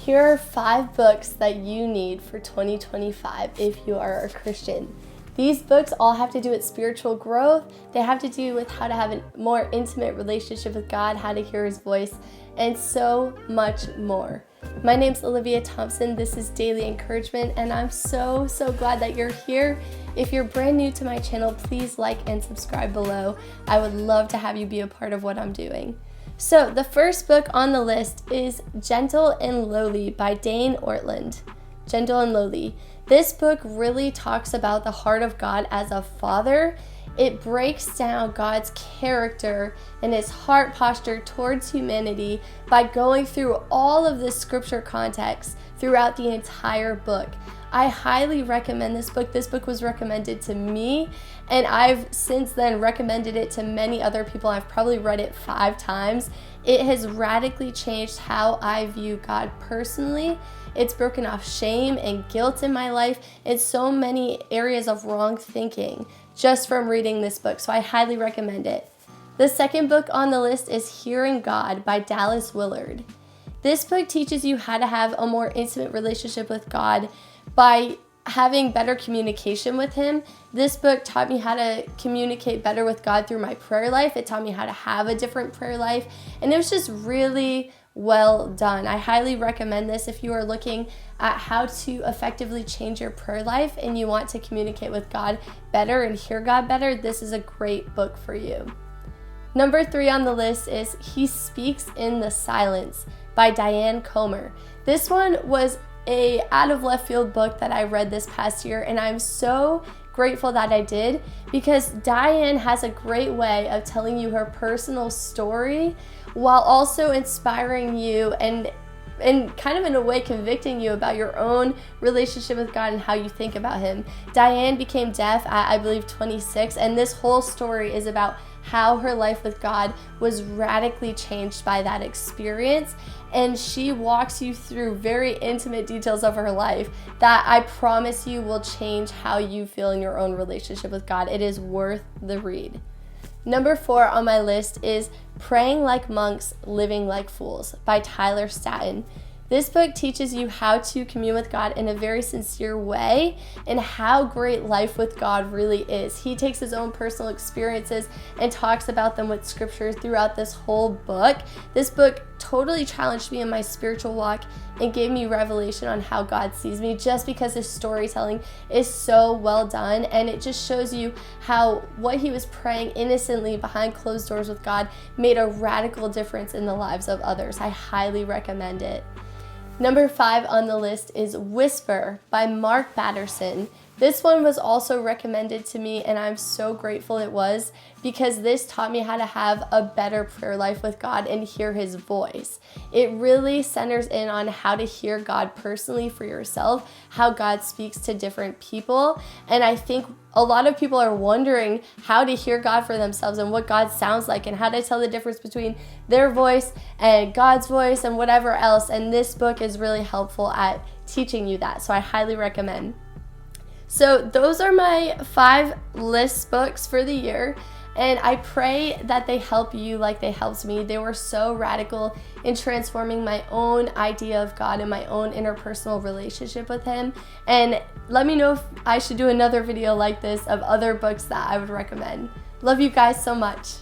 Here are 5 books that you need for 2025 if you are a Christian. These books all have to do with spiritual growth. They have to do with how to have a more intimate relationship with God, how to hear His voice, and so much more. My name's Olivia Thompson. This is Daily Encouragement, and I'm so glad that you're here. If you're brand new to my channel, please like and subscribe below. I would love to have you be a part of what I'm doing. So the first book on the list is Gentle and Lowly by Dane Ortlund. Gentle and Lowly. This book really talks about the heart of God as a father. It breaks down God's character and His heart posture towards humanity by going through all of the scripture context throughout the entire book. I highly recommend this book. This book was recommended to me, and I've since then recommended it to many other people. I've probably read it 5 times. It has radically changed how I view God personally. It's broken off shame and guilt in my life and so many areas of wrong thinking just from reading this book, so I highly recommend it. The second book on the list is Hearing God by Dallas Willard. This book teaches you how to have a more intimate relationship with God by having better communication with Him. This book taught me how to communicate better with God through my prayer life. It taught me how to have a different prayer life, and it was just really well done. I highly recommend this if you are looking at how to effectively change your prayer life and you want to communicate with God better and hear God better. This is a great book for you. Number 3 on the list is He Speaks in the Silence by Diane Comer. This one was a out of left field book that I read this past year, and I'm so grateful that I did, because Diane has a great way of telling you her personal story while also inspiring you and kind of in a way convicting you about your own relationship with God and how you think about Him. Diane became deaf at, I believe, 26, and this whole story is about how her life with God was radically changed by that experience, and she walks you through very intimate details of her life that I promise you will change how you feel in your own relationship with God. It is worth the read. Number 4 on my list is Praying Like Monks, Living Like Fools by Tyler Staton. This book teaches you how to commune with God in a very sincere way and how great life with God really is. He takes his own personal experiences and talks about them with scripture throughout this whole book. This book totally challenged me in my spiritual walk and gave me revelation on how God sees me, just because his storytelling is so well done, and it just shows you how what he was praying innocently behind closed doors with God made a radical difference in the lives of others. I highly recommend it. Number 5 on the list is Whisper by Mark Batterson. This one was also recommended to me, and I'm so grateful it was, because this taught me how to have a better prayer life with God and hear His voice. It really centers in on how to hear God personally for yourself, how God speaks to different people, and I think a lot of people are wondering how to hear God for themselves and what God sounds like and how to tell the difference between their voice and God's voice and whatever else, and this book is really helpful at teaching you that, so I highly recommend. So those are my 5 list books for the year, and I pray that they help you like they helped me. They were so radical in transforming my own idea of God and my own interpersonal relationship with Him. And let me know if I should do another video like this of other books that I would recommend. Love you guys so much.